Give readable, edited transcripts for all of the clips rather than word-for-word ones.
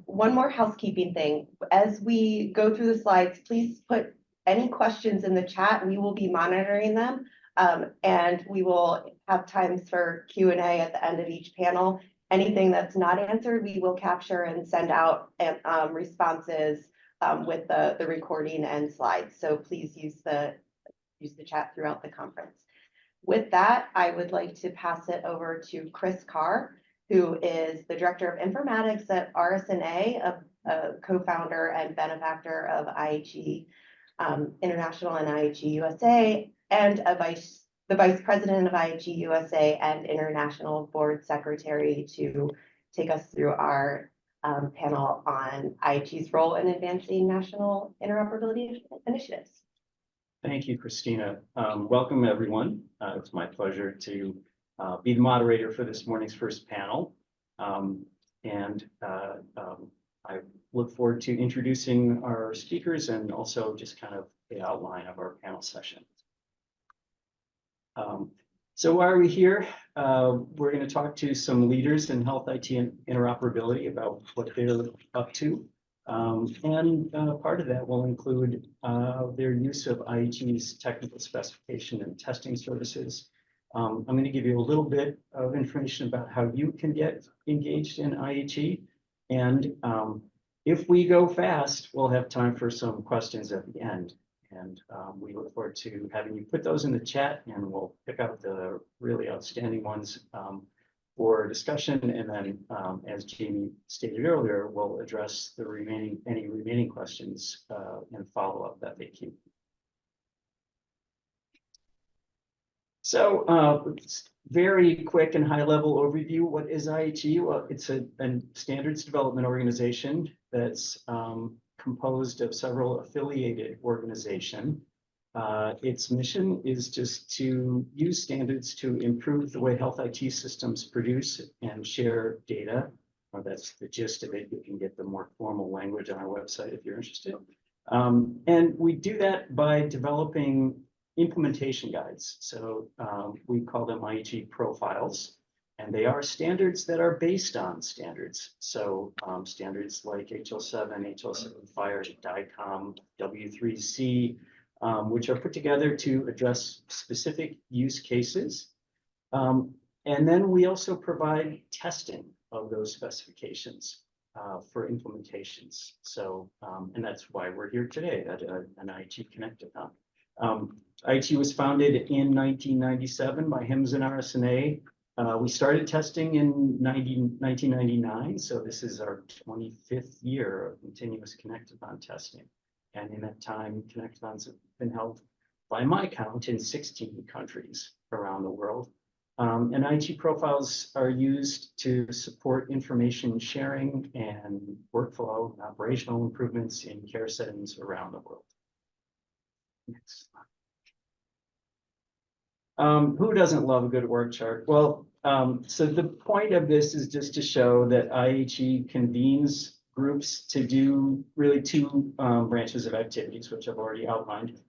One more housekeeping thing. As we go through the slides, please put any questions in the chat. We will be monitoring them. And we will have times for Q&A at the end of each panel. Anything that's not answered, we will capture and send out responses with the recording and slides. So please use the chat throughout the conference. With that, I would like to pass it over to Chris Carr, who is the Director of Informatics at RSNA, a co-founder and benefactor of IHE International and IHE USA, and the Vice President of IHE USA and International Board Secretary, to take us through our panel on IHE's role in advancing national interoperability initiatives. Thank you, Christina. Welcome, everyone. It's my pleasure to be the moderator for this morning's first panel. I look forward to introducing our speakers and also just kind of the outline of our panel session. So why are we here? We're going to talk to some leaders in health IT and interoperability about what they're up to. Part of that will include their use of IHE's technical specification and testing services. I'm going to give you a little bit of information about how you can get engaged in IHE. And if we go fast, we'll have time for some questions at the end. And we look forward to having you put those in the chat, and we'll pick out the really outstanding ones for discussion. And then, as Jamie stated earlier, we'll address any remaining questions and follow up that they keep. So, very quick and high-level overview. What is IHE? Well, it's a standards development organization that's composed of several affiliated organizations. Its mission is just to use standards to improve the way health IT systems produce and share data. That's the gist of it. You can get the more formal language on our website if you're interested. And we do that by developing implementation guides. So we call them IHE profiles. And they are standards that are based on standards. So standards like HL7, HL7 Fire, DICOM, W3C, which are put together to address specific use cases. And then we also provide testing of those specifications for implementations. So, and that's why we're here today at an IHE Connect-a-thon. IHE was founded in 1997 by HIMSS and RSNA. We started testing in 1999, so this is our 25th year of continuous Connect-a-thon testing. And in that time, Connect-a-thons have been held, by my count, in 16 countries around the world. And IHE profiles are used to support information sharing and workflow and operational improvements in care settings around the world. Next slide. Who doesn't love a good org chart? Well, so the point of this is just to show that IHE convenes groups to do really two branches of activities, which I've already outlined.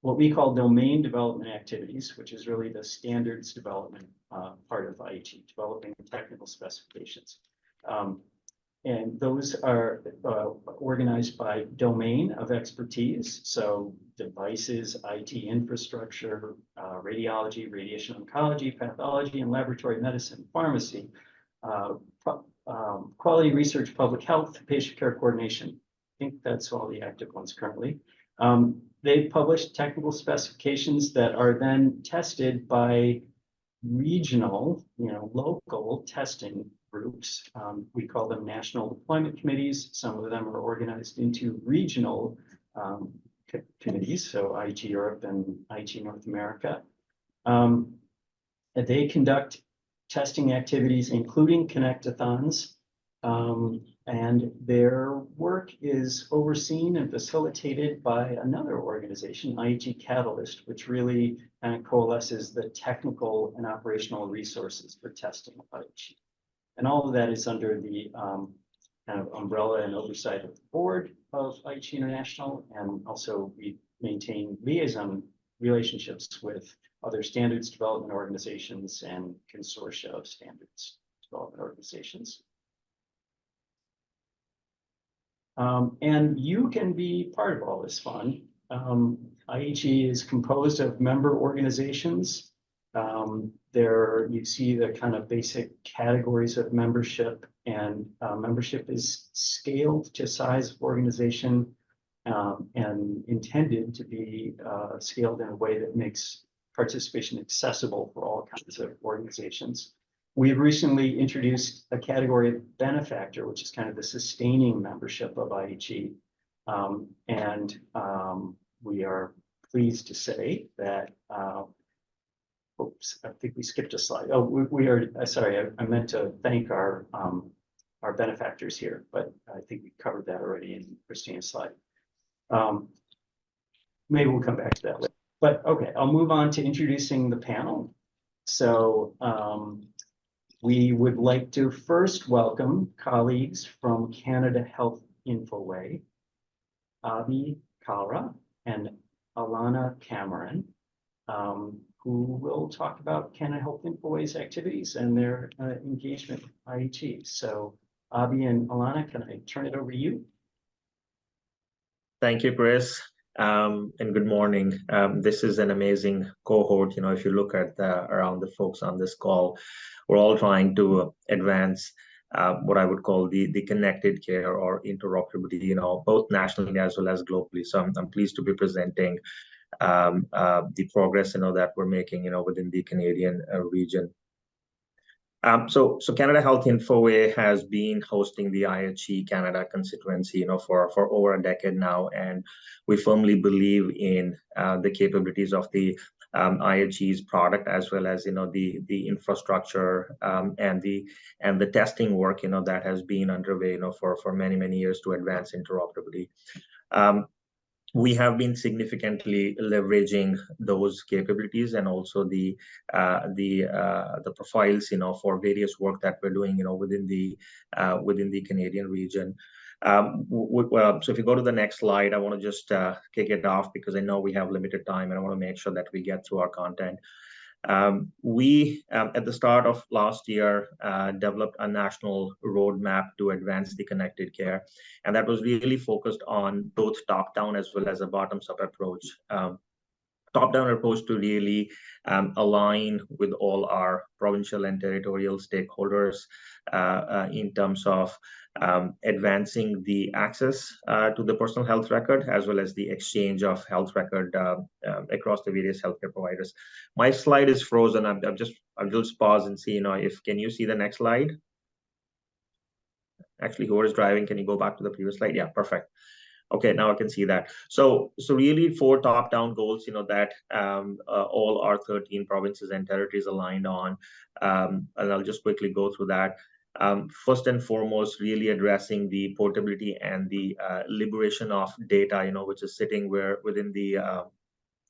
What we call domain development activities, which is really the standards development part of IHE, developing technical specifications. And those are organized by domain of expertise. So devices, IT infrastructure, radiology, radiation oncology, pathology, and laboratory medicine, pharmacy, quality research, public health, patient care coordination. I think that's all the active ones currently. They've published technical specifications that are then tested by regional, local testing groups. We call them national deployment committees. Some of them are organized into regional committees, so IHE Europe and IHE North America. They conduct testing activities, including Connect-a-thons, and their work is overseen and facilitated by another organization, IHE Catalyst, which really kind of coalesces the technical and operational resources for testing of IHE. And all of that is under the kind of umbrella and oversight of the board of IHE International, and also we maintain liaison relationships with other standards development organizations and consortia of standards development organizations. And you can be part of all this fun. IHE is composed of member organizations. There you see the kind of basic categories of membership, and membership is scaled to size of organization and intended to be scaled in a way that makes participation accessible for all kinds of organizations. We've recently introduced a category of benefactor, which is kind of the sustaining membership of IHE. We are pleased to say that, oops, I think we skipped a slide. Oh, we are, sorry, I meant to thank our benefactors here, but I think we covered that already in Christina's slide. Maybe we'll come back to that later. But okay, I'll move on to introducing the panel. So we would like to first welcome colleagues from Canada Health Infoway, Abhi Kalra and Alana Cameron, who will talk about Canada Health Infoway's activities and their engagement with IHE. So Abhi and Alana, can I turn it over to you? Thank you, Chris, and good morning. This is an amazing cohort. You know, if you look at around the folks on this call, we're all trying to advance what I would call the connected care or interoperability, you know, both nationally as well as globally. So I'm pleased to be presenting the progress, you know, that we're making, you know, within the Canadian region. So Canada Health Infoway has been hosting the IHE Canada constituency, you know, for over a decade now, and we firmly believe in the capabilities of the IHE's product, as well as, you know, the infrastructure and the testing work, you know, that has been underway, you know, for many years to advance interoperability. We have been significantly leveraging those capabilities and also the profiles, you know, for various work that we're doing, you know, within the Canadian region. So if you go to the next slide, I want to just kick it off because I know we have limited time and I want to make sure that we get through our content. We, at the start of last year, developed a national roadmap to advance the connected care, and that was really focused on both top-down as well as a bottoms-up approach. Top-down approach to really align with all our provincial and territorial stakeholders in terms of advancing the access to the personal health record, as well as the exchange of health record across the various healthcare providers. My slide is frozen. I'll just pause and see, you know, can you see the next slide? Actually, whoever is driving, can you go back to the previous slide? Yeah, perfect. Okay, now I can see that. So really 4 top-down goals, you know, that all our 13 provinces and territories aligned on, and I'll just quickly go through that. First and foremost, really addressing the portability and the liberation of data, you know, which is sitting within the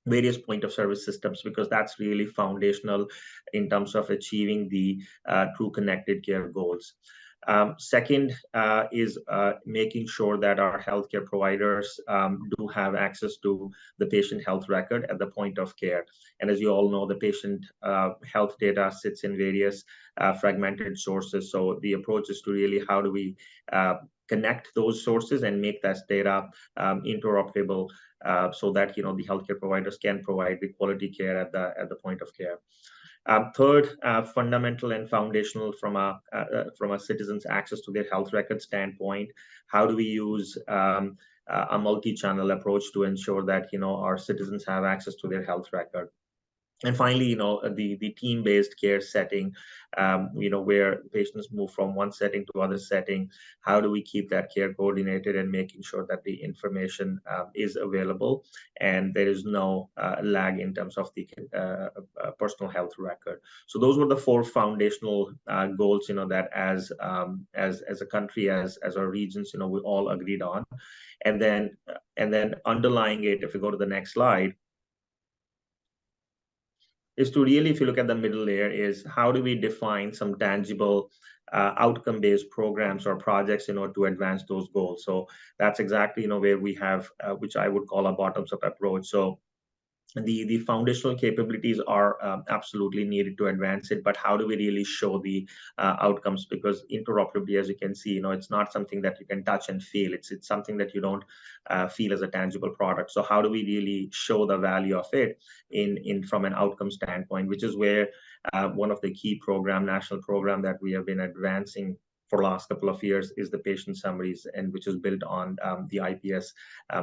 various point of service systems, because that's really foundational in terms of achieving the true connected care goals. Second is making sure that our healthcare providers do have access to the patient health record at the point of care. And as you all know, the patient health data sits in various fragmented sources. So the approach is to really, how do we connect those sources and make that data interoperable so that, you know, the healthcare providers can provide the quality care at the point of care. Third, fundamental and foundational from a citizen's access to their health record standpoint, how do we use a multi-channel approach to ensure that, you know, our citizens have access to their health record? And finally, you know, the team-based care setting, you know, where patients move from one setting to other setting, how do we keep that care coordinated and making sure that the information is available and there is no lag in terms of the personal health record. So those were the 4 foundational goals, you know, that as a country, as our regions, you know, we all agreed on. And then underlying it, if we go to the next slide, is to really, if you look at the middle layer, is how do we define some tangible outcome-based programs or projects in order to advance those goals. So that's exactly, you know, where we have, which I would call a bottoms-up approach. So the foundational capabilities are absolutely needed to advance it, but how do we really show the outcomes? Because interoperability, as you can see, it's not something that you can touch and feel. It's something that you don't feel as a tangible product. So how do we really show the value of it in from an outcome standpoint, which is where one of the key national program that we have been advancing for the last couple of years is the patient summaries, and which is built on the IPS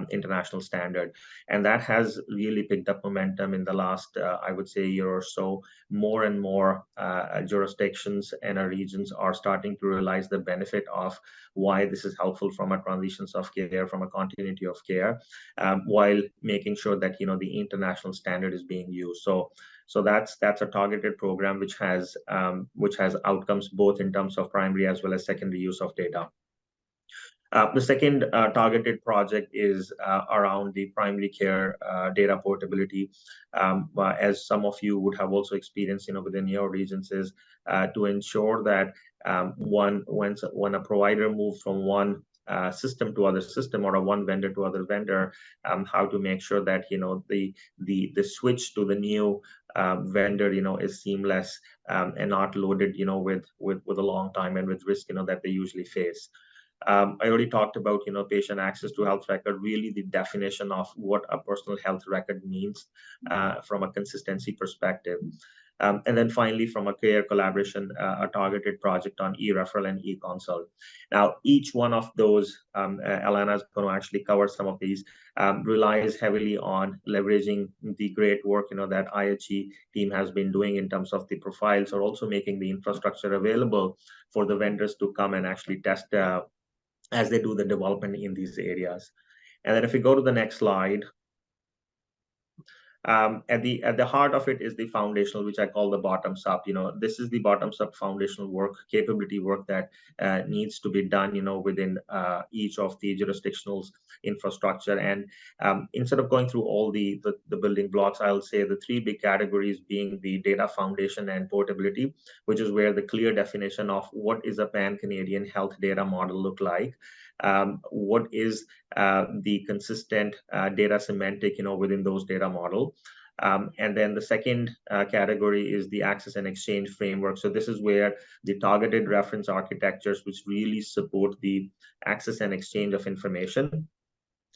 international standard. And that has really picked up momentum in the last, I would say, year or so. More and more jurisdictions and regions are starting to realize the benefit of why this is helpful from a transitions of care, from a continuity of care, while making sure that the international standard is being used. So that's a targeted program which has outcomes both in terms of primary as well as secondary use of data. The second targeted project is around the primary care data portability. As some of you would have also experienced, within your regions, is to ensure that when a provider moves from one system to other system, or a one vendor to other vendor, how to make sure that the switch to the new vendor is seamless, and not loaded with a long time and with risk that they usually face. I already talked about patient access to health record, really the definition of what a personal health record means from a consistency perspective. And then finally, from a care collaboration, a targeted project on e-referral and e-consult. Now, each one of those, Alana is going to actually cover some of these, relies heavily on leveraging the great work that IHE team has been doing in terms of the profiles, or also making the infrastructure available for the vendors to come and actually test as they do the development in these areas. And then if we go to the next slide, at the heart of it is the foundational, which I call the bottoms up. This is the bottoms up foundational work, capability work that needs to be done, within each of the jurisdictional infrastructure. And instead of going through all the building blocks, I'll say the three big categories being the data foundation and portability, which is where the clear definition of what is a pan-Canadian health data model look like. What is the consistent data semantic, within those data model. And then the second category is the access and exchange framework. So this is where the targeted reference architectures, which really support the access and exchange of information,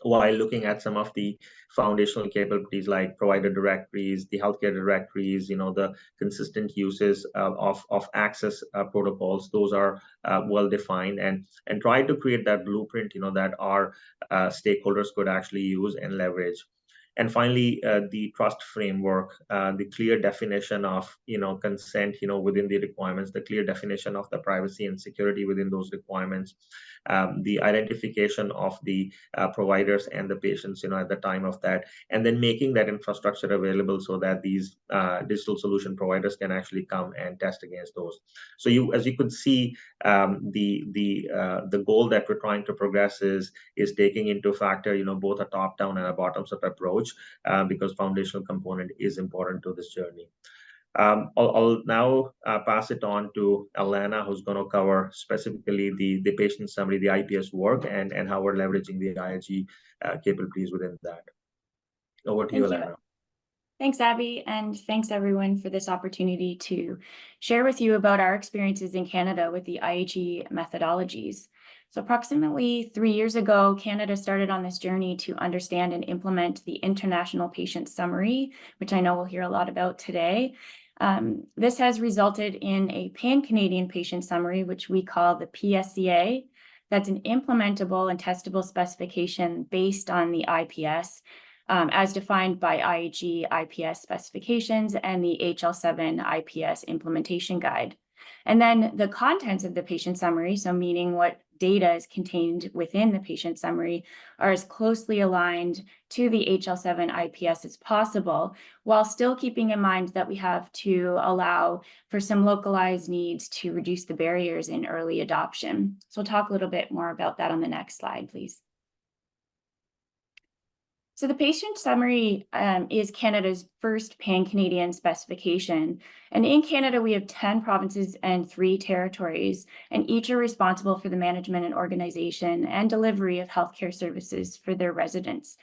while looking at some of the foundational capabilities like provider directories, the healthcare directories, the consistent uses of access protocols. Those are well defined, and try to create that blueprint, that our stakeholders could actually use and leverage. And finally, the trust framework, the clear definition of consent within the requirements, the clear definition of the privacy and security within those requirements, the identification of the providers and the patients at the time of that, and then making that infrastructure available so that these digital solution providers can actually come and test against those. So as you could see, the goal that we're trying to progress is taking into factor both a top down and a bottoms up approach, because foundational component is important to this journey. I'll now pass it on to Alana, who's going to cover specifically the patient summary, the IPS work, and how we're leveraging the IHE capabilities within that. Over to you, Alana. Thanks, Abby, and thanks everyone for this opportunity to share with you about our experiences in Canada with the IHE methodologies. So approximately 3 years ago, Canada started on this journey to understand and implement the International Patient Summary, which I know we'll hear a lot about today. This has resulted in a pan-Canadian patient summary, which we call the PSCA. That's an implementable and testable specification based on the IPS, as defined by IHE IPS specifications and the HL7 IPS implementation guide. And then the contents of the patient summary, so meaning what data is contained within the patient summary, are as closely aligned to the HL7 IPS as possible, while still keeping in mind that we have to allow for some localized needs to reduce the barriers in early adoption. So we'll talk a little bit more about that on the next slide, please. So the patient summary is Canada's first pan-Canadian specification. And in Canada, we have 10 provinces and 3 territories, and each are responsible for the management and organization and delivery of healthcare services for their residents.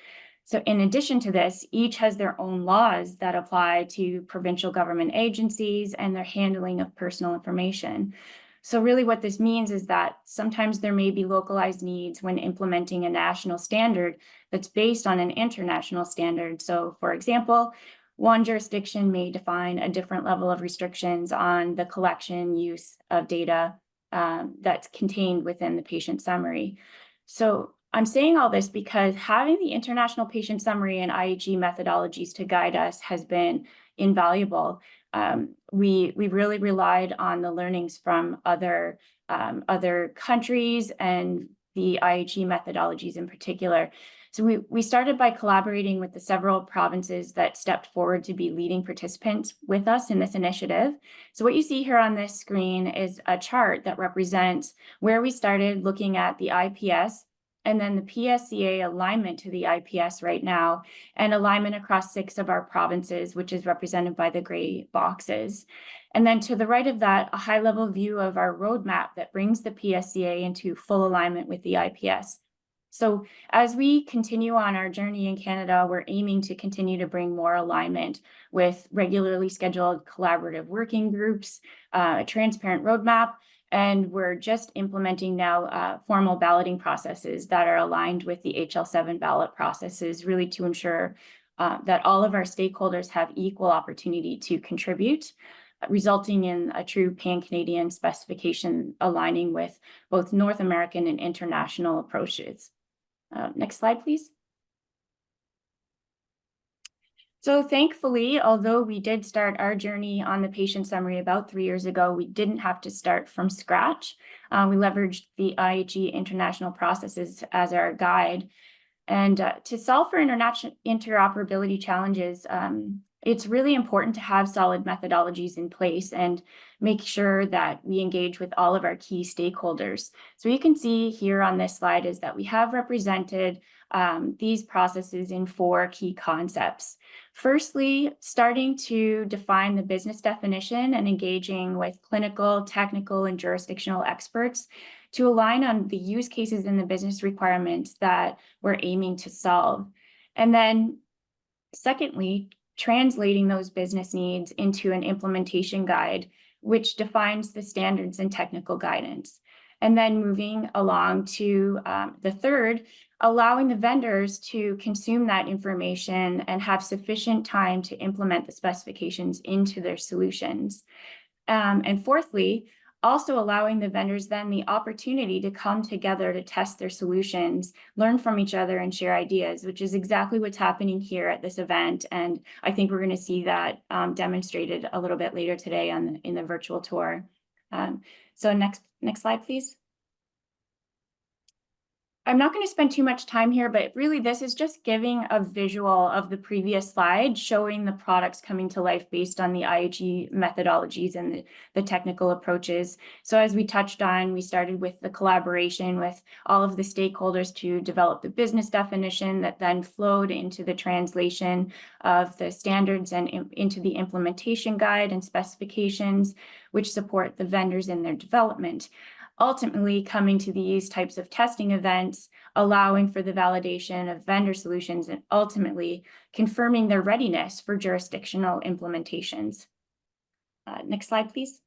So in addition to this, each has their own laws that apply to provincial government agencies and their handling of personal information. So really what this means is that sometimes there may be localized needs when implementing a national standard that's based on an international standard. So for example, one jurisdiction may define a different level of restrictions on the collection, use of data that's contained within the patient summary. So I'm saying all this because having the International Patient Summary and IHE methodologies to guide us has been invaluable. We really relied on the learnings from other countries and the IHE methodologies in particular. So we started by collaborating with the several provinces that stepped forward to be leading participants with us in this initiative. So what you see here on this screen is a chart that represents where we started looking at the IPS and then the PSCA alignment to the IPS right now, and alignment across 6 of our provinces, which is represented by the gray boxes. And then to the right of that, a high-level view of our roadmap that brings the PSCA into full alignment with the IPS. So as we continue on our journey in Canada, we're aiming to continue to bring more alignment with regularly scheduled collaborative working groups, a transparent roadmap, and we're just implementing now formal balloting processes that are aligned with the HL7 ballot processes, really to ensure that all of our stakeholders have equal opportunity to contribute, resulting in a true pan-Canadian specification aligning with both North American and international approaches. Next slide, please. So thankfully, although we did start our journey on the patient summary about 3 years ago, we didn't have to start from scratch. We leveraged the IHE international processes as our guide. And to solve for interoperability challenges, it's really important to have solid methodologies in place and make sure that we engage with all of our key stakeholders. So you can see here on this slide is that we have represented these processes in 4 key concepts. Firstly, starting to define the business definition and engaging with clinical, technical, and jurisdictional experts to align on the use cases and the business requirements that we're aiming to solve. And then secondly, translating those business needs into an implementation guide, which defines the standards and technical guidance. And then moving along to the third, allowing the vendors to consume that information and have sufficient time to implement the specifications into their solutions. And fourthly, also allowing the vendors then the opportunity to come together to test their solutions, learn from each other, and share ideas, which is exactly what's happening here at this event. And I think we're going to see that demonstrated a little bit later today in the virtual tour. So next slide, please. I'm not going to spend too much time here, but really this is just giving a visual of the previous slide, showing the products coming to life based on the IHE methodologies and the technical approaches. So as we touched on, we started with the collaboration with all of the stakeholders to develop the business definition that then flowed into the translation of the standards and into the implementation guide and specifications, which support the vendors in their development. Ultimately coming to these types of testing events, allowing for the validation of vendor solutions and ultimately confirming their readiness for jurisdictional implementations. Next slide, please.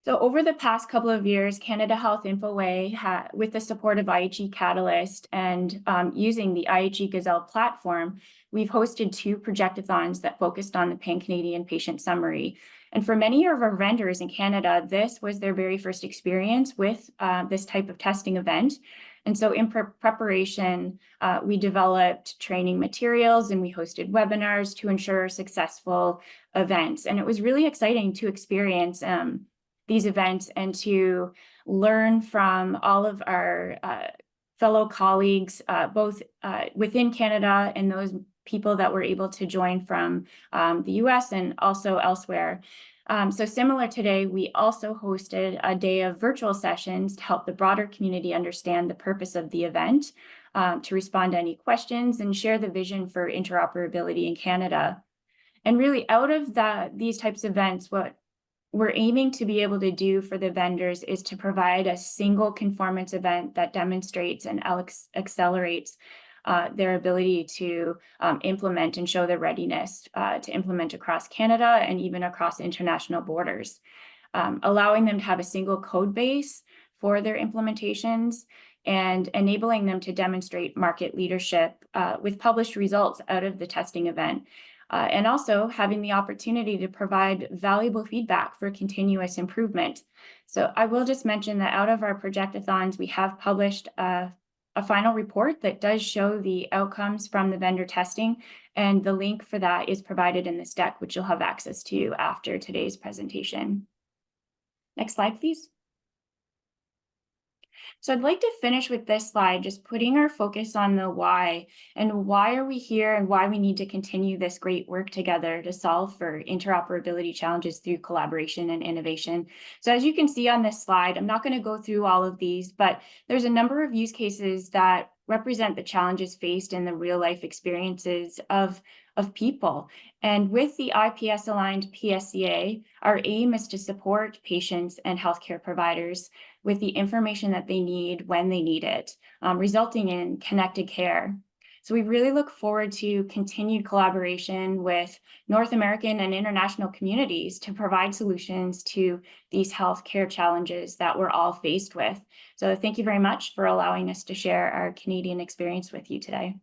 So over the past couple of years, Canada Health InfoWay, with the support of IHE Catalyst and using the IHE Gazelle platform, we've hosted 2 projectathons that focused on the Pan-Canadian Patient Summary. And for many of our vendors in Canada, this was their very first experience with this type of testing event. And so in preparation, we developed training materials and we hosted webinars to ensure successful events. And it was really exciting to experience these events and to learn from all of our fellow colleagues, both within Canada and those people that were able to join from the US and also elsewhere. So similar today, we also hosted a day of virtual sessions to help the broader community understand the purpose of the event, to respond to any questions and share the vision for interoperability in Canada. And really out of these types of events, what we're aiming to be able to do for the vendors is to provide a single conformance event that demonstrates and accelerates their ability to implement and show their readiness to implement across Canada and even across international borders, allowing them to have a single code base for their implementations and enabling them to demonstrate market leadership with published results out of the testing event. And also having the opportunity to provide valuable feedback for continuous improvement. So I will just mention that out of our projectathons, we have published a final report that does show the outcomes from the vendor testing, and the link for that is provided in this deck, which you'll have access to after today's presentation. Next slide, please. So I'd like to finish with this slide, just putting our focus on the why, and why are we here and why we need to continue this great work together to solve for interoperability challenges through collaboration and innovation. So as you can see on this slide, I'm not going to go through all of these, but there's a number of use cases that represent the challenges faced in the real life experiences of people. And with the IPS-aligned PSCA, our aim is to support patients and healthcare providers with the information that they need when they need it, resulting in connected care. So we really look forward to continued collaboration with North American and international communities to provide solutions to these healthcare challenges that we're all faced with. So thank you very much for allowing us to share our Canadian experience with you today.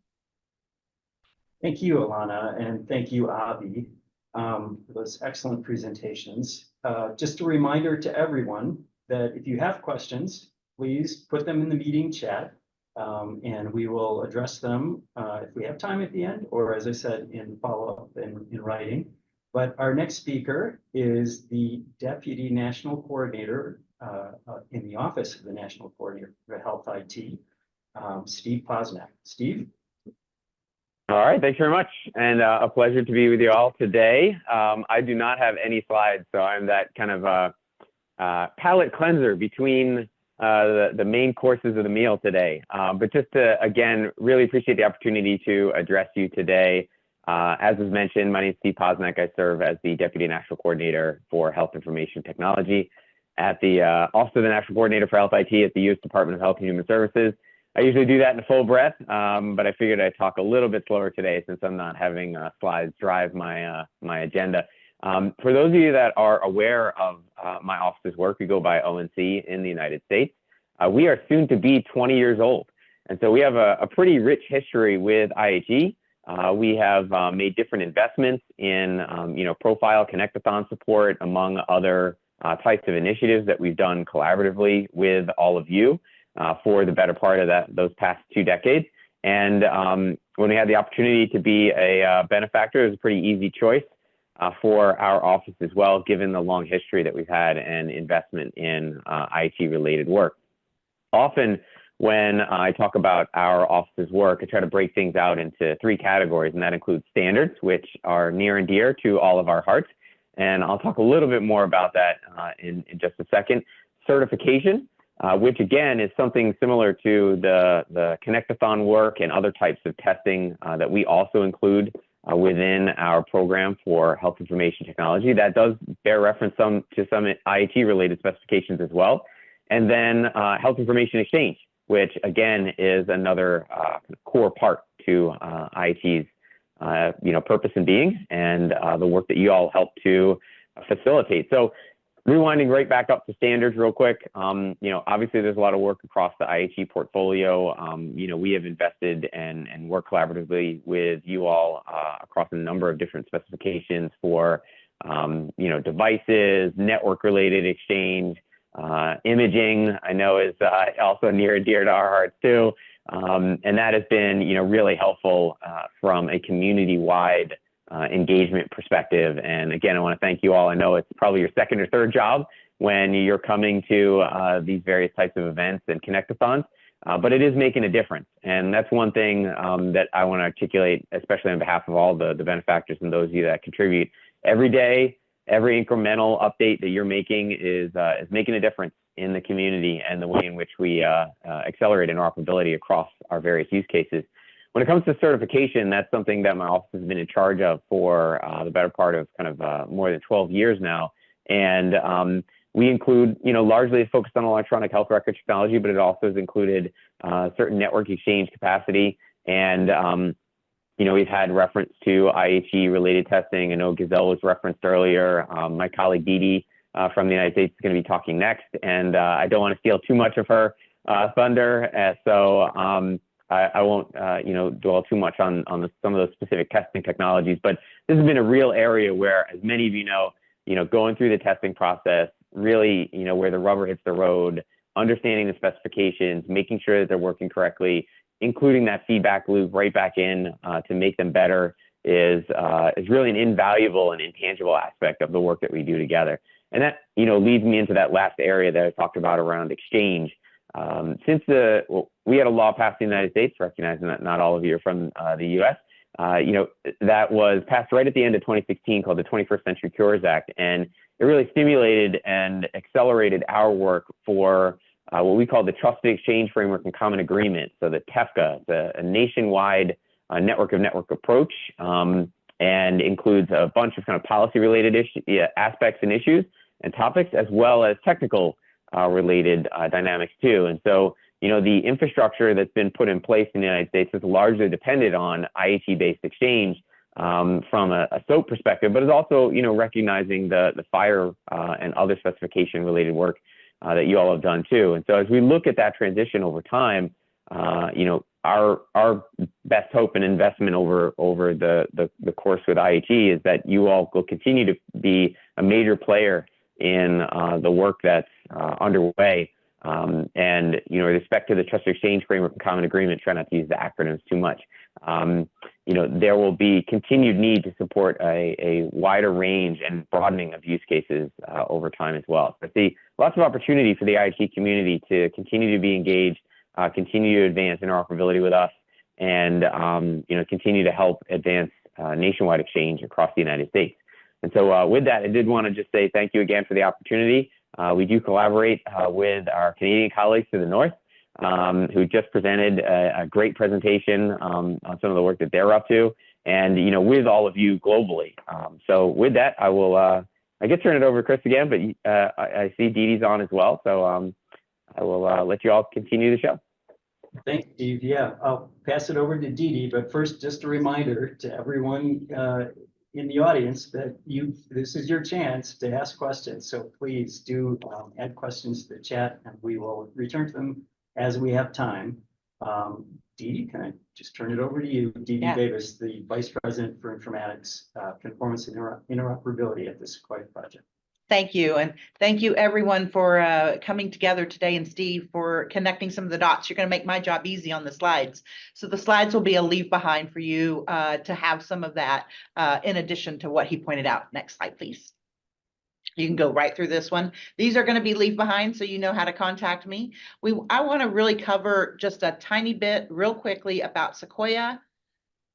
Thank you, Alana, and thank you, Avi, for those excellent presentations. Just a reminder to everyone that if you have questions, please put them in the meeting chat, and we will address them if we have time at the end, or as I said, in follow-up in writing. But our next speaker is the Deputy National Coordinator in the Office of the National Coordinator for Health IT, Steve Posnack. Steve? All right, thanks very much, and a pleasure to be with you all today. I do not have any slides, so I'm that kind of palate cleanser between the main courses of the meal today. But just to, again, really appreciate the opportunity to address you today. As was mentioned, my name is Steve Posnack. I serve as the Deputy National Coordinator for Health Information Technology at the Office of the National Coordinator for Health IT at the U.S. Department of Health and Human Services. I usually do that in a full breath, but I figured I'd talk a little bit slower today since I'm not having slides drive my agenda. For those of you that are aware of my office's work, we go by ONC in the United States. We are soon to be 20 years old. And so we have a pretty rich history with IHE. We have made different investments in profile connectathon support, among other types of initiatives that we've done collaboratively with all of you for the better part of those past 2 decades. And when we had the opportunity to be a benefactor, it was a pretty easy choice for our office as well, given the long history that we've had and investment in IT-related work. Often when I talk about our office's work, I try to break things out into 3 categories, and that includes standards, which are near and dear to all of our hearts. And I'll talk a little bit more about that in just a second. Certification, which again is something similar to the Connectathon work and other types of testing that we also include within our program for health information technology. That does bear reference to some IHE-related specifications as well. And then health information exchange, which again is another core part to IHE's purpose and being, and the work that you all help to facilitate. So rewinding right back up to standards real quick, obviously there's a lot of work across the IHE portfolio. We have invested and worked collaboratively with you all across a number of different specifications for, devices, network-related exchange, imaging, I know is also near and dear to our hearts too. And that has been, really helpful from a community-wide engagement perspective. And again, I want to thank you all. I know it's probably your 2nd or 3rd job when you're coming to these various types of events and connectathons, but it is making a difference. And that's one thing that I want to articulate, especially on behalf of all the benefactors and those of you that contribute. Every day, every incremental update that you're making is making a difference in the community and the way in which we accelerate interoperability across our various use cases. When it comes to certification, that's something that my office has been in charge of for the better part of kind of more than 12 years now. And we include, largely focused on electronic health record technology, but it also has included certain network exchange capacity. And, we've had reference to IHE related testing. I know Gazelle was referenced earlier. My colleague Dee from the United States is going to be talking next, and I don't want to steal too much of her thunder. So I won't, dwell too much on some of those specific testing technologies, but this has been a real area where, as many of you know, going through the testing process, really, where the rubber hits the road, understanding the specifications, making sure that they're working correctly, including that feedback loop right back in to make them better is really an invaluable and intangible aspect of the work that we do together. And that, leads me into that last area that I talked about around exchange. Since we had a law passed in the United States, recognizing that not all of you are from the U.S., that was passed right at the end of 2016 called the 21st Century Cures Act. And it really stimulated and accelerated our work for what we call the Trusted Exchange Framework and Common Agreement. So the TEFCA, a nationwide network of network approach, and includes a bunch of kind of policy related aspects and issues and topics, as well as technical related dynamics too. And so, the infrastructure that's been put in place in the United States is largely dependent on IHE-based exchange from a SOAP perspective, but is also, recognizing the FHIR and other specification related work that you all have done too. And so as we look at that transition over time, our best hope and investment over the course with IHE is that you all will continue to be a major player in the work that's underway. And, with respect to the Trusted Exchange Framework and Common Agreement, try not to use the acronyms too much. There will be continued need to support a wider range and broadening of use cases over time as well. So I see lots of opportunity for the IHE community to continue to be engaged, continue to advance interoperability with us, and continue to help advance nationwide exchange across the United States. And so with that, I did want to just say thank you again for the opportunity. We do collaborate with our Canadian colleagues to the north, who just presented a great presentation on some of the work that they're up to, and with all of you globally. So with that, I will I guess turn it over to Chris again, but I see Dee Dee's on as well, so I will let you all continue the show. Thanks, Steve. Yeah, I'll pass it over to Dee Dee, but first, just a reminder to everyone in the audience that this is your chance to ask questions. So please do add questions to the chat, and we will return to them as we have time. Dee Dee, can I just turn it over to you? Dee Dee Davis, the Vice President for Informatics, Conformance and Interoperability at the Sequoia Project. Thank you. And thank you everyone for coming together today, and Steve for connecting some of the dots. You're going to make my job easy on the slides. So the slides will be a leave behind for you to have some of that in addition to what he pointed out. Next slide, please. You can go right through this one. These are going to be leave behind, so you know how to contact me. I want to really cover just a tiny bit real quickly about Sequoia,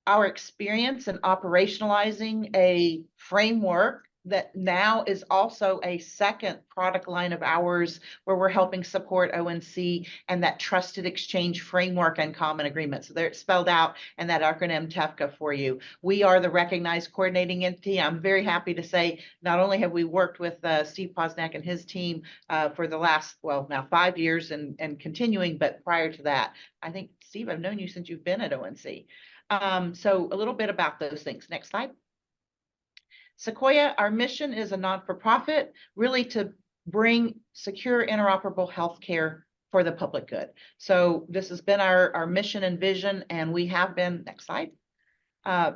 our experience in operationalizing a framework that now is also a second product line of ours, where we're helping support ONC and that trusted exchange framework and common agreement. So there it's spelled out, and that acronym TEFCA for you. We are the recognized coordinating entity. I'm very happy to say not only have we worked with Steve Posnack and his team for the last, well, now 5 years and continuing, but prior to that, I think, Steve, I've known you since you've been at ONC. So a little bit about those things. Next slide. Sequoia, our mission is a non-for-profit, really to bring secure, interoperable healthcare for the public good. So this has been our mission and vision, and we have been, next slide,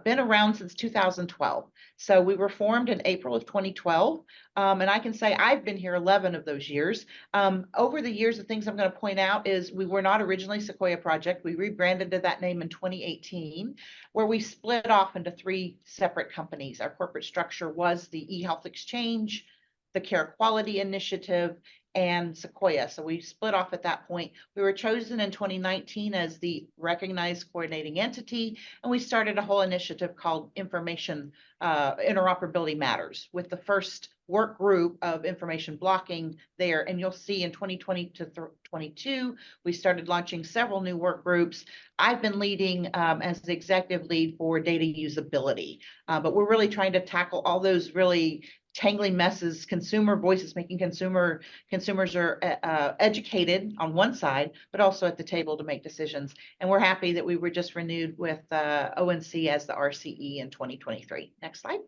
been around since 2012. So we were formed in April of 2012. And I can say I've been here 11 of those years. Over the years, the things I'm going to point out is we were not originally Sequoia Project. We rebranded to that name in 2018, where we split off into 3 separate companies. Our corporate structure was the eHealth Exchange, the Care Quality Initiative, and Sequoia. So we split off at that point. We were chosen in 2019 as the recognized coordinating entity, and we started a whole initiative called Information Interoperability Matters, with the first work group of information blocking there. And you'll see in 2020 to 22, we started launching several new work groups. I've been leading as the executive lead for data usability, but we're really trying to tackle all those really tangling messes, consumer voices, making consumers are educated on one side, but also at the table to make decisions. And we're happy that we were just renewed with ONC as the RCE in 2023. Next slide.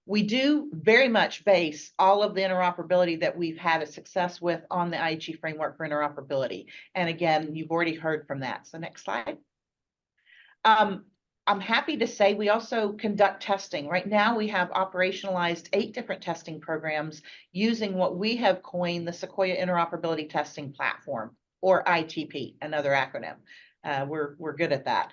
We do very much base all of the interoperability that we've had a success with on the IHE framework for interoperability. And again, you've already heard from that. So next slide. I'm happy to say we also conduct testing. Right now, we have operationalized 8 different testing programs using what we have coined the Sequoia Interoperability Testing Platform, or ITP, another acronym. We're good at that.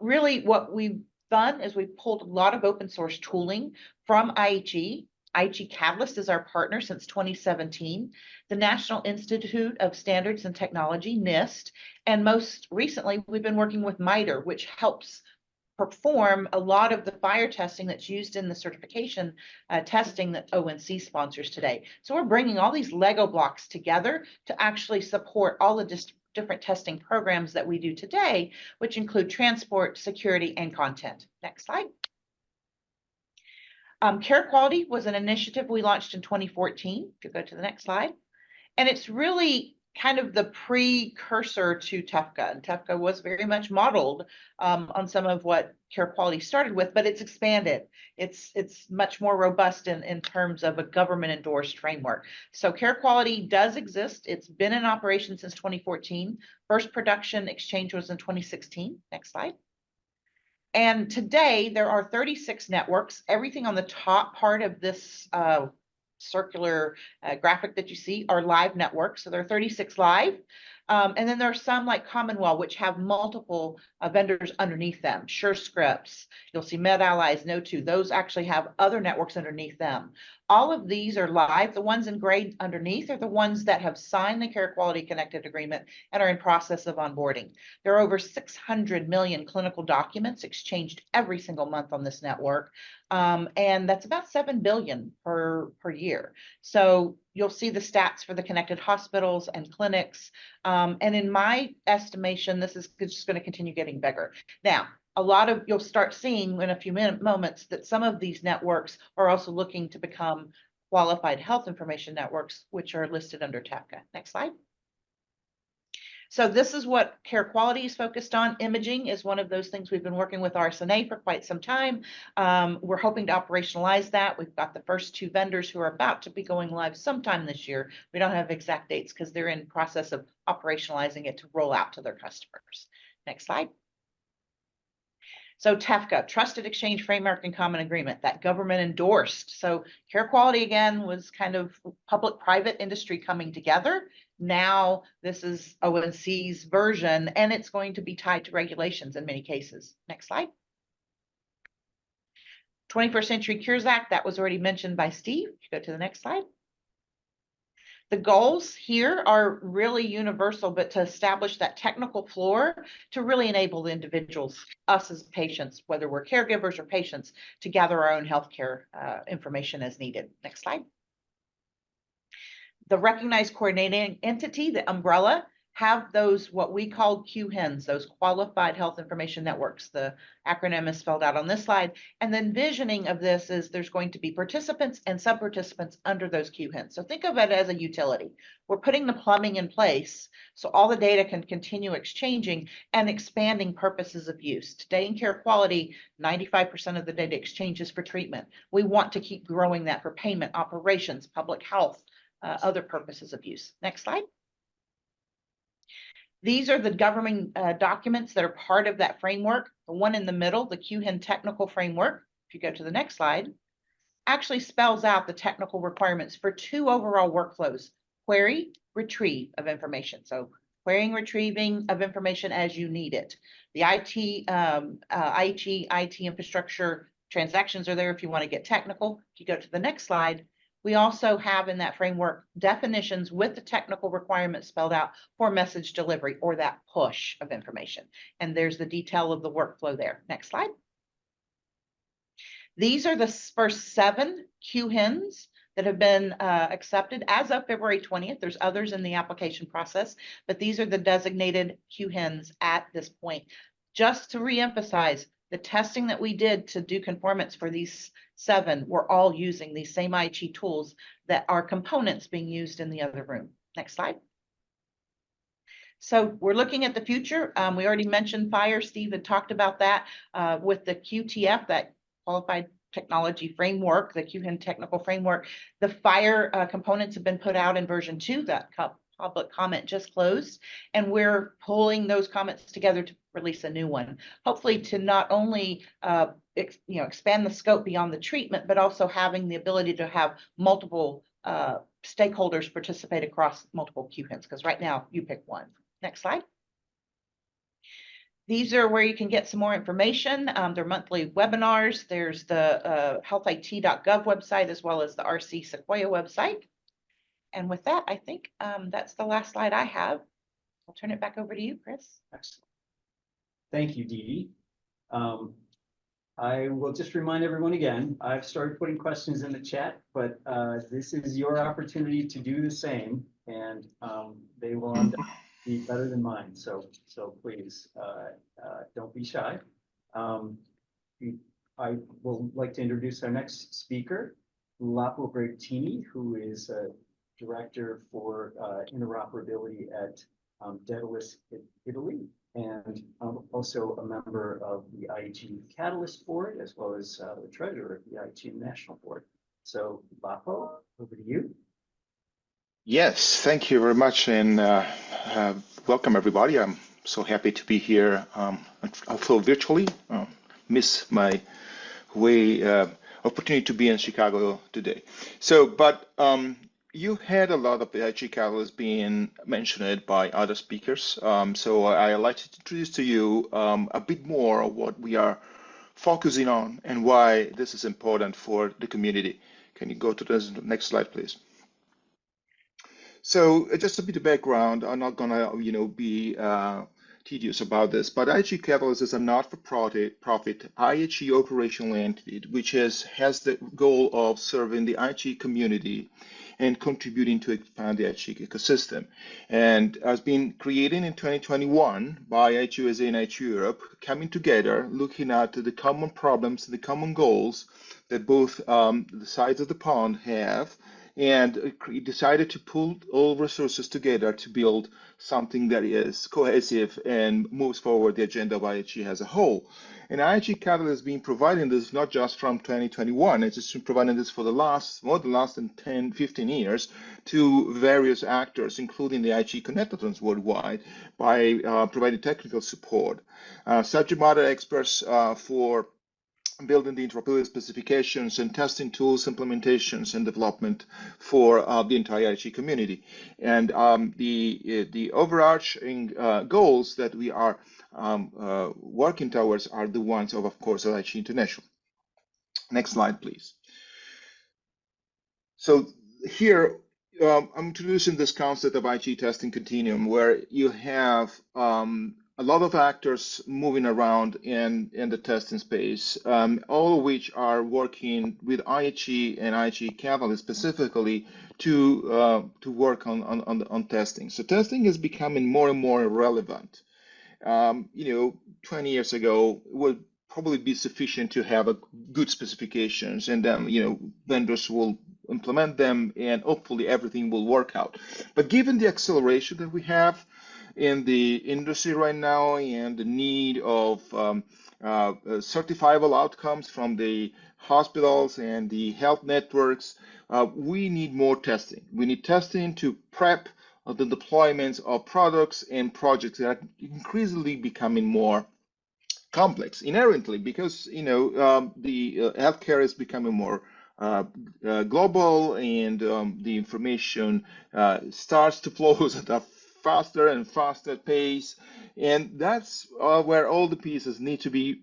Really, what we've done is we've pulled a lot of open source tooling from IHE. IHE Catalyst is our partner since 2017, the National Institute of Standards and Technology, NIST, and most recently, we've been working with MITRE, which helps perform a lot of the fire testing that's used in the certification testing that ONC sponsors today. So we're bringing all these Lego blocks together to actually support all the different testing programs that we do today, which include transport, security, and content. Next slide. Care Quality was an initiative we launched in 2014. If you go to the next slide. And it's really kind of the precursor to TEFCA. And TEFCA was very much modeled on some of what Care Quality started with, but it's expanded. It's much more robust in terms of a government endorsed framework. So Care Quality does exist. It's been in operation since 2014. First production exchange was in 2016. Next slide. And today there are 36 networks. Everything on the top part of this circular graphic that you see are live networks. So there are 36 live. And then there are some like Commonwealth, which have multiple vendors underneath them. SureScripts, you'll see MedAllies, No2, those actually have other networks underneath them. All of these are live. The ones in gray underneath are the ones that have signed the Care Quality Connected Agreement and are in process of onboarding. There are over 600 million clinical documents exchanged every single month on this network. And that's about 7 billion per year. So you'll see the stats for the connected hospitals and clinics. And in my estimation, this is just going to continue getting bigger. Now, you'll start seeing in a few moments that some of these networks are also looking to become qualified health information networks, which are listed under TEFCA. Next slide. So this is what Care Quality is focused on. Imaging is one of those things we've been working with RSNA for quite some time. We're hoping to operationalize that. We've got the first 2 vendors who are about to be going live sometime this year. We don't have exact dates because they're in process of operationalizing it to roll out to their customers. Next slide. So TEFCA, Trusted Exchange Framework and Common Agreement, that government endorsed. So Care Quality, again, was kind of public-private industry coming together. Now this is ONC's version, and it's going to be tied to regulations in many cases. Next slide. 21st Century Cures Act, that was already mentioned by Steve. Go to the next slide. The goals here are really universal, but to establish that technical floor to really enable the individuals, us as patients, whether we're caregivers or patients, to gather our own healthcare information as needed. Next slide. The recognized coordinating entity, the umbrella, have those what we call QHINs, those qualified health information networks. The acronym is spelled out on this slide. And the envisioning of this is there's going to be participants and sub-participants under those QHINs. So think of it as a utility. We're putting the plumbing in place so all the data can continue exchanging and expanding purposes of use. Today in Care Quality, 95% of the data exchanges for treatment. We want to keep growing that for payment, operations, public health, other purposes of use. Next slide. These are the government documents that are part of that framework. The one in the middle, the QHIN technical framework, if you go to the next slide, actually spells out the technical requirements for 2 overall workflows: query, retrieve of information. So querying, retrieving of information as you need it. The IHE, IT infrastructure transactions are there if you want to get technical. If you go to the next slide, we also have in that framework definitions with the technical requirements spelled out for message delivery or that push of information. And there's the detail of the workflow there. Next slide. These are the first 7 QHINs that have been accepted as of February 20th. There's others in the application process, but these are the designated QHINs at this point. Just to reemphasize, The testing that we did to do conformance for these 7 were all using these same IHE tools that are components being used in the other room. Next slide. So we're looking at the future. We already mentioned fire. Steve had talked about that with the QTF, that Qualified Technology Framework, the QHIN Technical Framework. The fire components have been put out in version 2. That public comment just closed, and we're pulling those comments together to release a new one, hopefully to not only expand the scope beyond the treatment, but also having the ability to have multiple stakeholders participate across multiple QHINs, because right now you pick one. Next slide. These are where you can get some more information. They're monthly webinars. There's the healthit.gov website, as well as the RC Sequoia website. And with that, I think that's the last slide I have. I'll turn it back over to you, Chris. Excellent. Thank you, Dee Dee. I will just remind everyone again, I've started putting questions in the chat, but this is your opportunity to do the same, and they will be better than mine. So please don't be shy. I will like to introduce our next speaker, Lapo Bertini, who is a director for interoperability at Daedalus, Italy, and also a member of the IHE Catalyst Board, as well as the treasurer of the IHE National Board. So Lapo, over to you. Yes, thank you very much, and welcome everybody. I'm so happy to be here, although virtually. Miss my way opportunity to be in Chicago today. So, but you had a lot of the IHE Catalyst being mentioned by other speakers. So I'd like to introduce to you a bit more of what we are focusing on and why this is important for the community. Can you go to the next slide, please? So just a bit of background. I'm not gonna, be tedious about this, but IHE Catalyst is a not-for-profit IHE operational entity, which has the goal of serving the IHE community and contributing to expand the IHE ecosystem. And has been created in 2021 by IHE USA and IHE Europe, coming together, looking at the common problems, the common goals that both the sides of the pond have, and decided to pull all resources together to build something that is cohesive and moves forward the agenda of IHE as a whole. And IHE Catalyst has been providing this not just from 2021, it's just been providing this for the last 10, 15 years to various actors, including the IHE connectathons worldwide, by providing technical support. Subject matter experts for building the interoperability specifications and testing tools, implementations, and development for the entire IHE community. And the overarching goals that we are working towards are the ones of course, IHE International. Next slide, please. So here, I'm introducing this concept of IHE testing continuum, where you have a lot of actors moving around in the testing space, all of which are working with IHE and IHE Catalyst specifically to work on testing. So testing is becoming more and more relevant. 20 years ago, it would probably be sufficient to have a good specifications, and then vendors will implement them, and hopefully everything will work out. But given the acceleration that we have in the industry right now and the need of certifiable outcomes from the hospitals and the health networks, we need more testing. We need testing to prep the deployments of products and projects that are increasingly becoming more complex inherently, because the healthcare is becoming more global, and the information starts to flow at a faster and faster pace, and that's where all the pieces need to be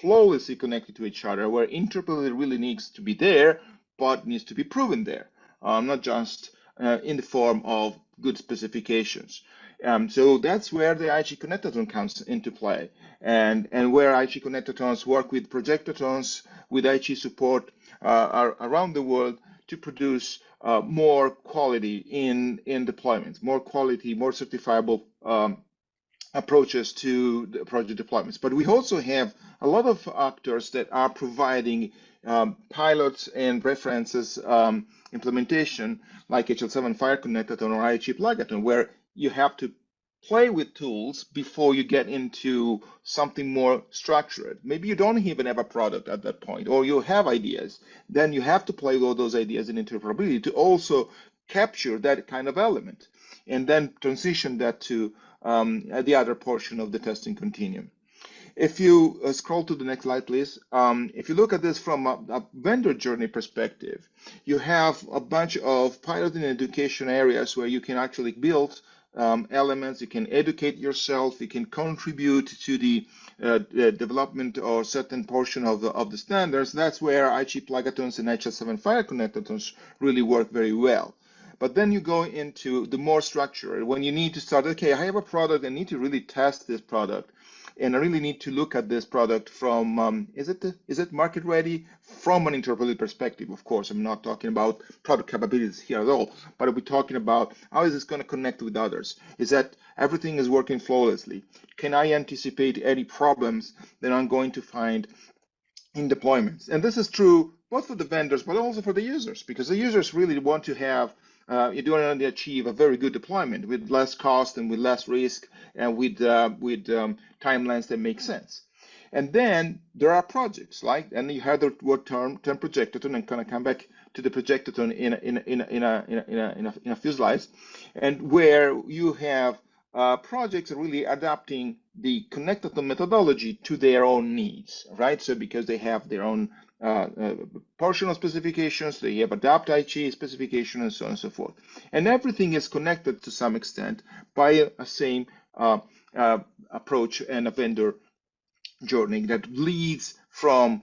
flawlessly connected to each other, where interoperability really needs to be there, but needs to be proven there, not just in the form of good specifications. So that's where the IHE Connectathon comes into play, and where IHE Connectathons work with projectathons, with IHE support around the world to produce more quality in deployments, more quality, more certifiable approaches to the project deployments. But we also have a lot of actors that are providing pilots and references implementation, like HL7 Fire Connectathon or IHE Plug-a-thon, where you have to play with tools before you get into something more structured. Maybe you don't even have a product at that point, or you have ideas. Then you have to play with all those ideas in interoperability to also capture that kind of element, and then transition that to the other portion of the testing continuum. If you scroll to the next slide, please. If you look at this from a vendor journey perspective, you have a bunch of pilot and education areas where you can actually build elements, you can educate yourself, you can contribute to the development or certain portion of the standards. That's where IHE Plug-a-thons and HL7 Fire Connectathons really work very well. But then you go into the more structure when you need to start, okay, I have a product, I need to really test this product. And I really need to look at this product from, is it market ready? From an interoperability perspective, of course. I'm not talking about product capabilities here at all, but we're talking about how is this going to connect with others? Is that everything is working flawlessly? Can I anticipate any problems that I'm going to find in deployments? And this is true both for the vendors, but also for the users, because the users really want to have you do want to achieve a very good deployment with less cost and with less risk and with timelines that make sense. And then there are projects, like, and you heard the word term projectathon, and kind of come back to the projectathon in a few slides, and where you have projects really adapting the connectathon methodology to their own needs, right? So because they have their own portional specifications, they have adapt IHE specification, and so on and so forth. And everything is connected to some extent by a same approach and a vendor journey that leads from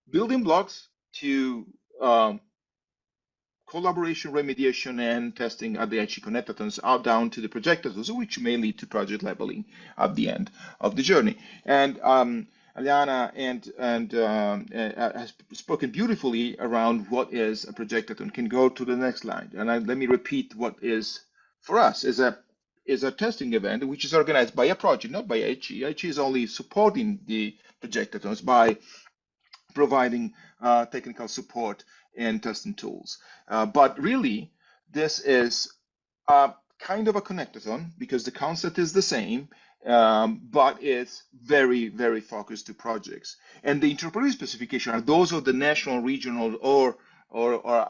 building blocks to collaboration, remediation, and testing at the IHE connectathons out down to the projectathons, which may lead to project labeling at the end of the journey. And Aliana has spoken beautifully around what is a projectathon. Can go to the next slide. And let me repeat what is for us is a testing event which is organized by a project, not by IHE. IHE is only supporting the projectathons by providing technical support and testing tools. But really, this is kind of a connectathon because the concept is the same, but it's very, very focused to projects. And the interoperability specification are those of the national, regional, or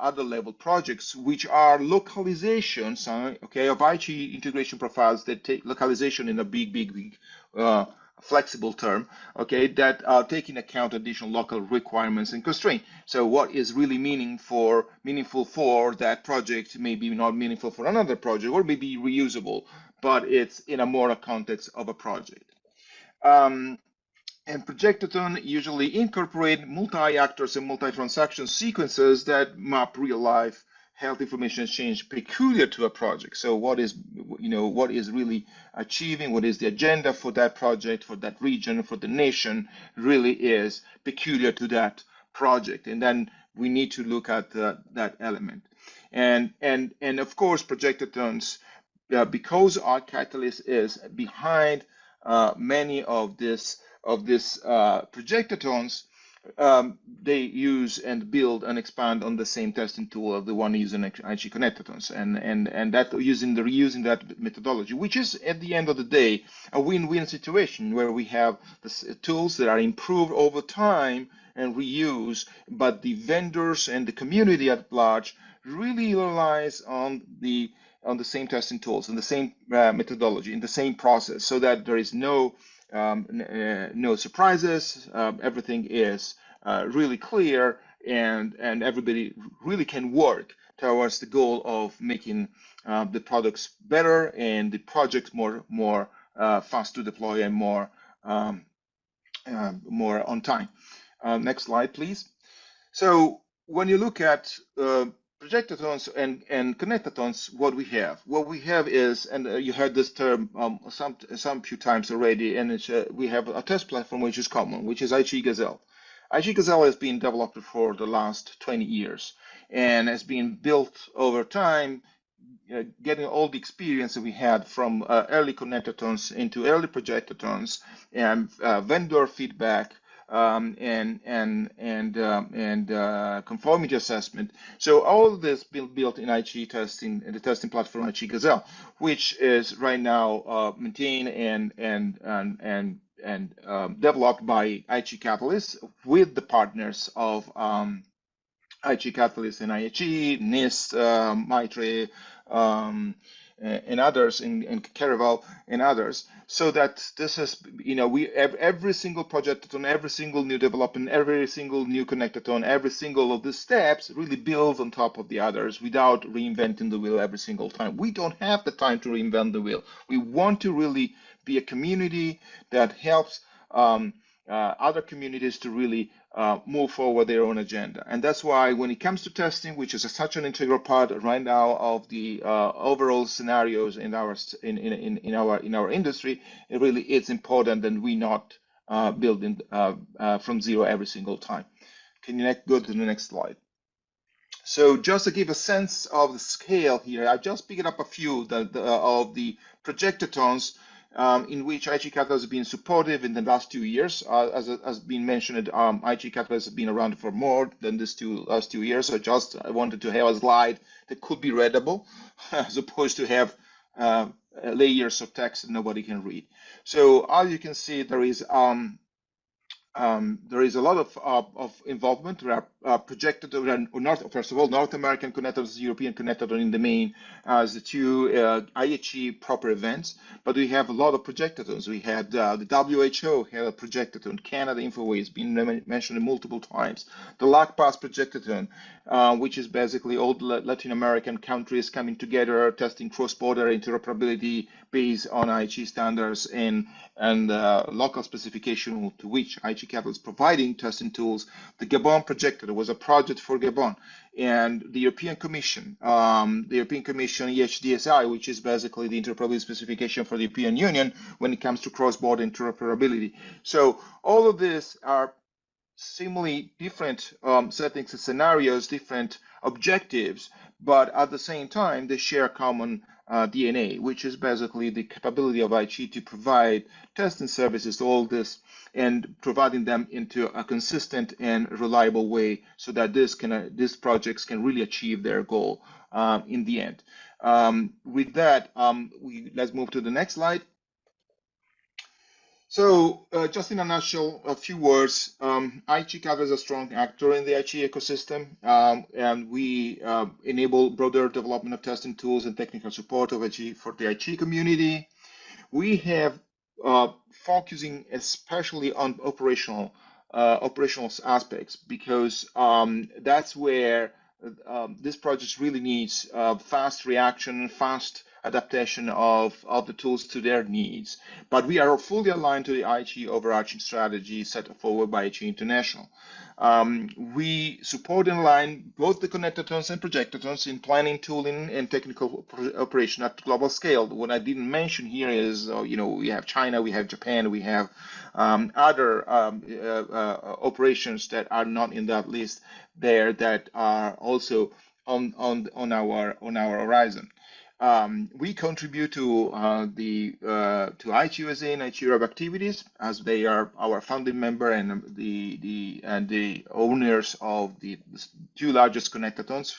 other level projects, which are localizations, okay, of IHE integration profiles that take localization in a big flexible term, okay, that are taking account additional local requirements and constraints. So what is really meaningful for that project may be not meaningful for another project, or maybe reusable, but it's in a more context of a project. And projectathon usually incorporate multi-actors and multi-transaction sequences that map real-life health information exchange peculiar to a project. So what is really achieving, what is the agenda for that project, for that region, for the nation, really is peculiar to that project. And then we need to look at that element. And of course, projectathons, because our catalyst is behind many of these projectathons, they use and build and expand on the same testing tool of the one using IHE connectathons, and that reusing that methodology, which is at the end of the day a win-win situation where we have the tools that are improved over time and reuse, but the vendors and the community at large really relies on the same testing tools and the same methodology in the same process, so that there is no surprises. Everything is really clear, and everybody really can work towards the goal of making the products better and the projects more fast to deploy and more on time. Next slide, please. So when you look at projectathons and connectathons, what we have is, and you heard this term some few times already, and it's we have a test platform which is common, which is IHE Gazelle. IHE Gazelle has been developed for the last 20 years and has been built over time getting all the experience that we had from early connectatons into early projectatons and vendor feedback and conformity assessment. So all of this built in IHE testing, in the testing platform IHE Gazelle, which is right now maintained and developed by IHE Catalyst with the partners of IHE Catalyst and IHE, NIST, Maitre, and others, in Caravel and others, so that this is, we have every single project on every single new development, every single new connectaton, every single of the steps really builds on top of the others without reinventing the wheel every single time. We don't have the time to reinvent the wheel. We want to really be a community that helps other communities to really move forward their own agenda. And that's why when it comes to testing, which is such an integral part right now of the overall scenarios in our industry, it really is important that we not building from zero every single time. Can you go to the next slide? So just to give a sense of the scale here, I just picked up a few of the projectatons in which IHE Catalyst has been supportive in the last 2 years. As has been mentioned, IHE Catalyst has been around for more than these last 2 years. So I wanted to have a slide that could be readable, as opposed to have layers of text that nobody can read. So as you can see, there is a lot of involvement. There are projected, first of all, North American connectors, European connector in the main as the two IHE proper events, but we have a lot of projectatons. We had the WHO had a projectaton, Canada InfoWay has been mentioned multiple times. The LACPAS projectaton, which is basically all the Latin American countries coming together, testing cross-border interoperability based on IHE standards and local specification to which IHE Catalyst is providing testing tools. The Gabon projector was a project for Gabon, and the European Commission, EHDSI, which is basically the interoperability specification for the European Union when it comes to cross-border interoperability. So all of these are similarly different settings and scenarios, different objectives, but at the same time, they share common DNA, which is basically the capability of IHE to provide testing services to all this and providing them into a consistent and reliable way so that these projects can really achieve their goal in the end. With that, let's move to the next slide. So just in a nutshell, a few words. IHE Catalyst is a strong actor in the IHE ecosystem, and we enable broader development of testing tools and technical support of IHE for the IHE community. We have focusing especially on operational aspects, because that's where this project really needs fast reaction, fast adaptation of the tools to their needs. But we are fully aligned to the IHE overarching strategy set forward by IHE International. We support and align both the connectatons and projectatons in planning, tooling, and technical operation at global scale. What I didn't mention here is, we have China, we have Japan, we have other operations that are not in that list there that are also on our horizon. We contribute to IHE USA and IHE Europe activities, as they are our founding member and the owners of the two largest connectatons.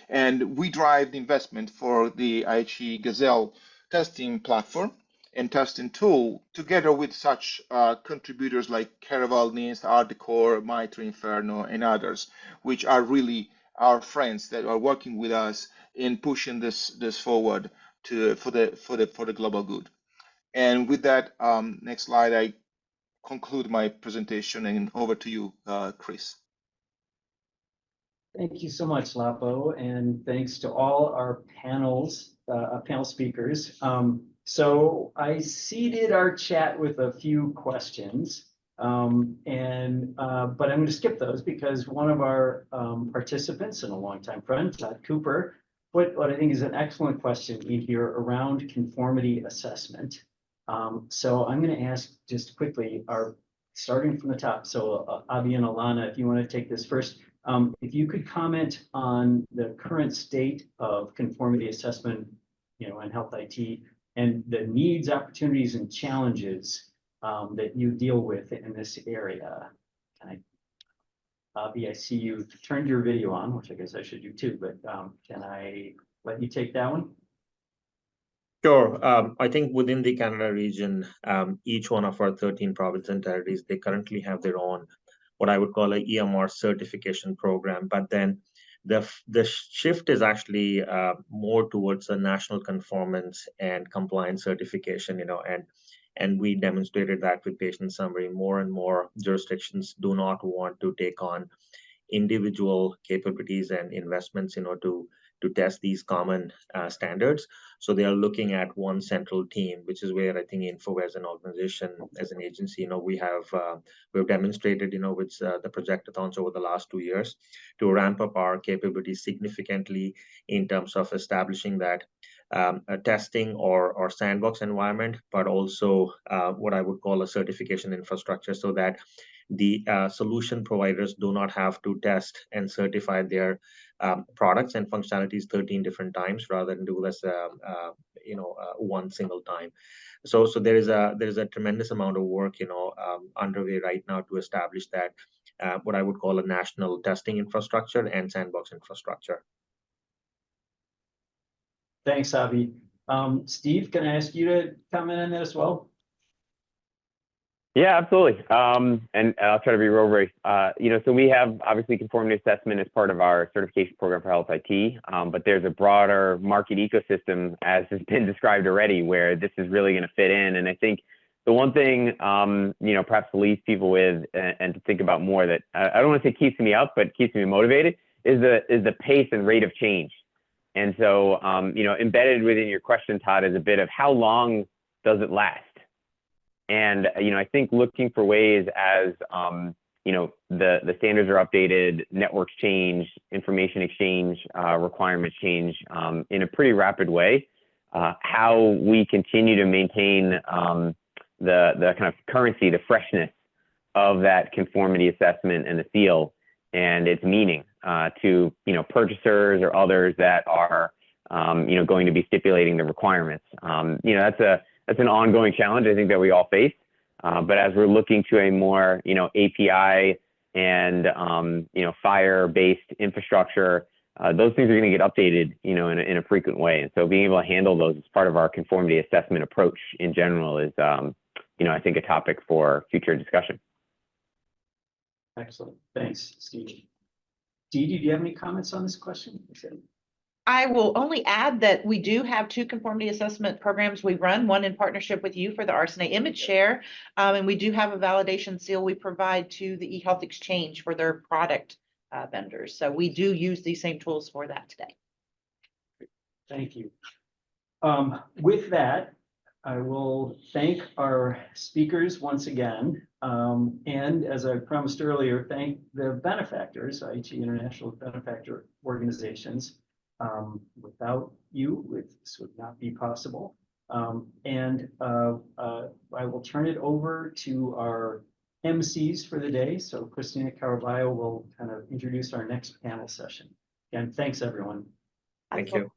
And we drive the investment for the IHE Gazelle testing platform and testing tool together with such contributors like Caravel, NIST, Ardecor, Maitre, Inferno, and others, which are really our friends that are working with us in pushing this forward for the global good. And with that, next slide, I conclude my presentation, and over to you, Chris. Thank you so much, Lapo, and thanks to all our panel speakers. So I seeded our chat with a few questions, but I'm going to skip those because one of our participants and a longtime friend, Todd Cooper, put what I think is an excellent question in here around conformity assessment. So I'm going to ask just quickly, starting from the top. So Abhi and Alana, if you want to take this first, If you could comment on the current state of conformity assessment, in health IT, and the needs, opportunities, and challenges that you deal with in this area. Avi, I see you turned your video on, which I guess I should do too, but can I let you take that one? Sure. I think within the Canada region, each one of our 13 provinces and territories, they currently have their own, what I would call a EMR certification program. But then the shift is actually more towards a national conformance and compliance certification, and we demonstrated that with patient summary. More and more jurisdictions do not want to take on individual capabilities and investments, to test these common standards. So they are looking at one central team, which is where I think Info as an organization, as an agency, we've demonstrated, with the projectathons over the last 2 years to ramp up our capabilities significantly in terms of establishing that a testing or sandbox environment, but also what I would call a certification infrastructure, so that the solution providers do not have to test and certify their products and functionalities 13 different times, rather than do this one single time. So there is a tremendous amount of work underway right now to establish that what I would call a national testing infrastructure and sandbox infrastructure. Thanks, Avi. Steve, can I ask you to comment on that as well? Yeah, absolutely. And I'll try to be real brief. So we have obviously conformity assessment as part of our certification program for health IT, but there's a broader market ecosystem, as has been described already, where this is really going to fit in. And I think the one thing, perhaps to leave people with and to think about more, that I don't want to say keeps me up, but keeps me motivated, is the pace and rate of change. And so, embedded within your question, Todd, is a bit of how long does it last? And, I think looking for ways as, the standards are updated, networks change, information exchange requirements change in a pretty rapid way, how we continue to maintain the kind of currency, the freshness of that conformity assessment and the seal and its meaning to, purchasers or others that are, going to be stipulating the requirements. That's an ongoing challenge, I think, that we all face. But as we're looking to a more, API and, FHIR-based infrastructure, those things are going to get updated, in a frequent way. And so being able to handle those as part of our conformity assessment approach in general is, I think, a topic for future discussion. Excellent. Thanks, Steve. Dee, do you have any comments on this question? I will only add that we do have 2 conformity assessment programs we run, one in partnership with you for the RSNA image share, and we do have a validation seal we provide to the eHealth Exchange for their product vendors. So we do use these same tools for that today. Thank you. With that, I will thank our speakers once again. And as I promised earlier, thank the benefactors, IHE International Benefactor Organizations. Without you, this would not be possible. And I will turn it over to our MCs for the day. So Christina Caraballo will kind of introduce our next panel session. And thanks, everyone. Thank you.